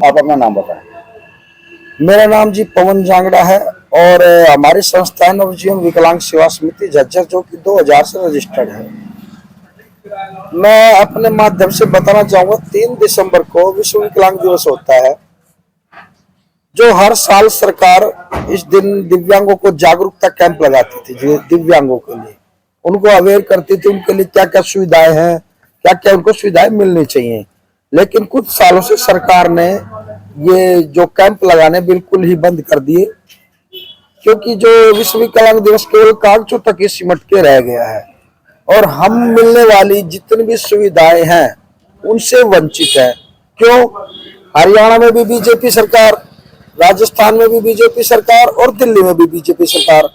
आप अपना नाम बताएं। मेरा नाम जी पवन जांगड़ा है और हमारी संस्था है नवजीवन विकलांग सेवा समिति झज्जर, जो कि 2000 से रजिस्टर्ड है। मैं अपने माध्यम से बताना चाहूंगा, 3 दिसंबर को विश्व विकलांग दिवस होता है, जो हर साल सरकार इस दिन दिव्यांगों को जागरूकता कैंप लगाती थी। जो दिव्यांगों के लिए उनको अवेयर करती थी, उनके लिए क्या क्या सुविधाएं हैं, क्या क्या उनको सुविधाएं मिलनी चाहिए। लेकिन कुछ सालों से सरकार ने ये जो कैंप लगाने बिल्कुल ही बंद कर दिए, क्योंकि जो विश्व विकलांग दिवस केवल कागजों तक ही सिमट के रह गया है और हम मिलने वाली जितनी भी सुविधाएं हैं उनसे वंचित है। क्यों? हरियाणा में भी बीजेपी सरकार, राजस्थान में भी बीजेपी सरकार और दिल्ली में भी बीजेपी सरकार।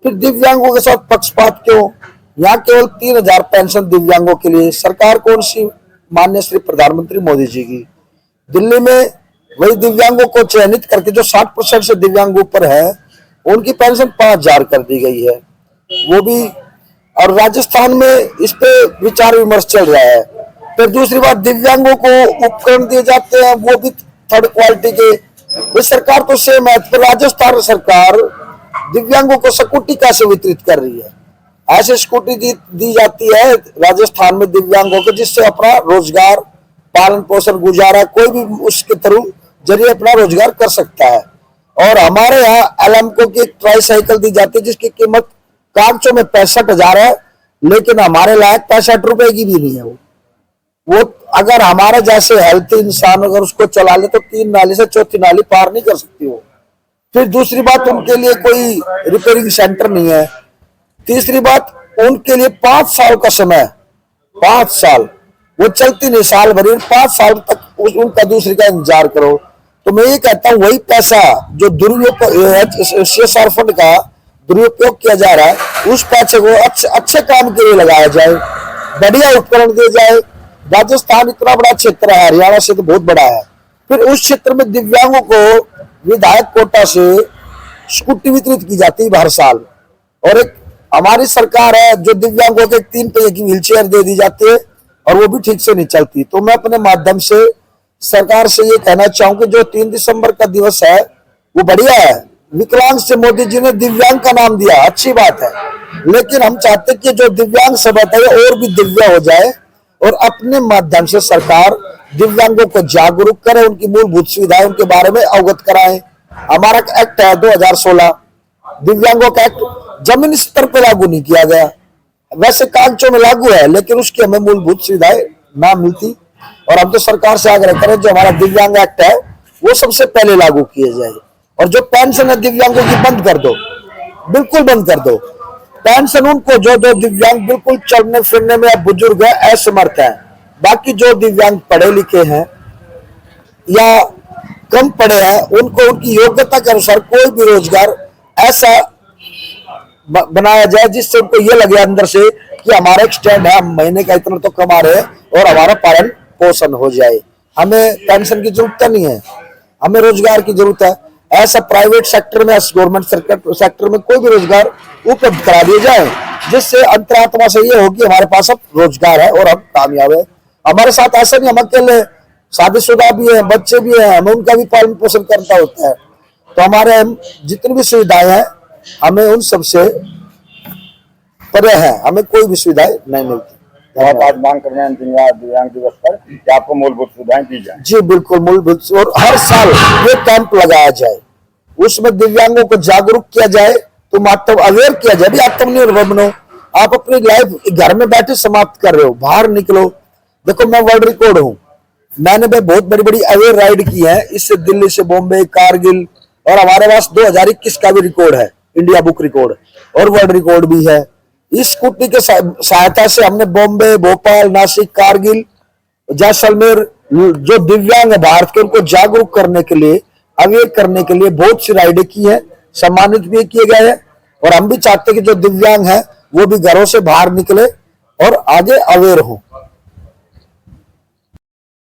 फिर दिव्यांगों के साथ पक्षपात क्यों? यहाँ केवल 3000 पेंशन दिव्यांगों के लिए। सरकार कौन सी? माननीय श्री प्रधानमंत्री मोदी जी की। दिल्ली में वही दिव्यांगों को चयनित करके जो 60% से दिव्यांग ऊपर है उनकी पेंशन 5000 कर दी गई है, वो भी। और राजस्थान में इस पे विचार विमर्श चल रहा है। फिर दूसरी बात, दिव्यांगों को उपकरण दिए जाते हैं, वो भी थर्ड क्वालिटी के। ये सरकार तो सेम है, तो राजस्थान सरकार दिव्यांगों को स्कूटी कैसे वितरित कर रही है? ऐसे स्कूटी दी जाती है राजस्थान में दिव्यांगों को, जिससे अपना रोजगार, पालन पोषण, गुजारा कोई भी उसके थ्रू जरिए अपना रोजगार कर सकता है। और हमारे यहाँ एलएमको की एक ट्राईसाइकिल दी जाती है जिसकी कीमत कागजों में 65,000 है, लेकिन हमारे लायक 65 रुपए की भी नहीं है। वो अगर हमारे जैसे हेल्थी इंसान अगर उसको चला ले तो 3 नाली से 4थी नाली पार नहीं कर सकती वो। फिर दूसरी बात, उनके लिए कोई रिपेयरिंग सेंटर नहीं है। तीसरी बात, उनके लिए 5 साल का समय, 5 साल वो चलती नहीं, साल भर, 5 साल तक उनका दूसरी का इंतजार करो। तो मैं ये कहता हूँ, वही पैसा जो दुरुपयोग सीएसआर फंड का दुरुपयोग किया जा रहा है, उस पैसे को अच्छे काम के लिए लगाया जाए, बढ़िया उपकरण दिए जाए। राजस्थान इतना बड़ा क्षेत्र है, हरियाणा से तो बहुत बड़ा है। फिर उस क्षेत्र में दिव्यांगों को विधायक कोटा से स्कूटी वितरित की जाती है हर साल। और एक हमारी सरकार है जो दिव्यांगों के 3 पहिए की व्हीलचेयर दे दी जाती है और वो भी ठीक से नहीं चलती। तो मैं अपने माध्यम से सरकार से ये कहना चाहूँ कि जो 3 दिसंबर का दिवस है वो बढ़िया है। विकलांग से मोदी जी ने दिव्यांग का नाम दिया, अच्छी बात है, लेकिन हम चाहते कि जो दिव्यांग शब्द है और भी दिव्य हो जाए और अपने माध्यम से सरकार दिव्यांगों को जागरूक करे, उनकी मूलभूत सुविधाएं उनके बारे में अवगत कराएं। हमारा एक्ट है 2016 दिव्यांगों का एक्ट, जमीन स्तर पर लागू नहीं किया गया। वैसे कागजों में लागू है, लेकिन उसकी हमें मूलभूत सुविधाएं ना मिलती। और हम तो सरकार से आग्रह करें, जो हमारा दिव्यांग एक्ट है वो सबसे पहले लागू किया जाए। और जो पेंशन है दिव्यांगों की बंद कर दो, बिल्कुल बंद कर दो। पेंशन उनको जो दिव्यांग बिल्कुल चलने फिरने में बुजुर्ग है, असमर्थ है। बाकी जो दिव्यांग पढ़े लिखे हैं या कम पढ़े हैं, उनको उनकी योग्यता के अनुसार कोई भी रोजगार ऐसा बनाया जाए जिससे उनको ये लगे अंदर से कि हमारा एक स्टैंड है, हम महीने का इतना तो कमा रहे हैं और हमारा पालन पोषण हो जाए। हमें पेंशन की जरूरत नहीं है, हमें रोजगार की जरूरत है। ऐसा प्राइवेट सेक्टर में, गवर्नमेंट सेक्टर में कोई भी रोजगार उपलब्ध करा दिए जाए, जिससे अंतरात्मा से ये हो कि हमारे पास अब रोजगार है और हम कामयाब है। हमारे साथ ऐसा नहीं, हम अकेले शादीशुदा भी है, बच्चे भी हैं, हमें उनका भी पालन पोषण करना होता है। तो हमारे जितनी भी सुविधाएं हैं हमें उन सबसे परे है, हमें कोई भी सुविधाएं नहीं मिलती। आप आज मांग कर रहे हैं दिव्यांग दिवस पर कि आपको मूलभूत सुविधाएं दी जाए। जी बिल्कुल, मूलभूत, और हर साल ये कैंप लगाया जाए, उसमें दिव्यांगों को जागरूक किया जाए, तुम अवेयर किया जाए। भी आत्मनिर्भर बनो, आप अपनी लाइफ घर में बैठे समाप्त कर रहे हो, बाहर निकलो। देखो, मैं वर्ल्ड रिकॉर्ड हूँ, मैंने भी बहुत बड़ी बड़ी अवेयर राइड की है, इससे दिल्ली से बॉम्बे, कारगिल, और हमारे पास 2021 का भी रिकॉर्ड है, इंडिया बुक रिकॉर्ड, और वर्ल्ड रिकॉर्ड भी है। इस स्कूटी के सहायता से हमने बॉम्बे, भोपाल, नासिक, कारगिल, जैसलमेर, जो दिव्यांग है भारत के, उनको जागरूक करने के लिए, अवेयर करने के लिए बहुत सी राइडें की है, सम्मानित भी किए गए हैं। और हम भी चाहते हैं कि जो दिव्यांग है वो भी घरों से बाहर निकले और आगे अवेयर हो।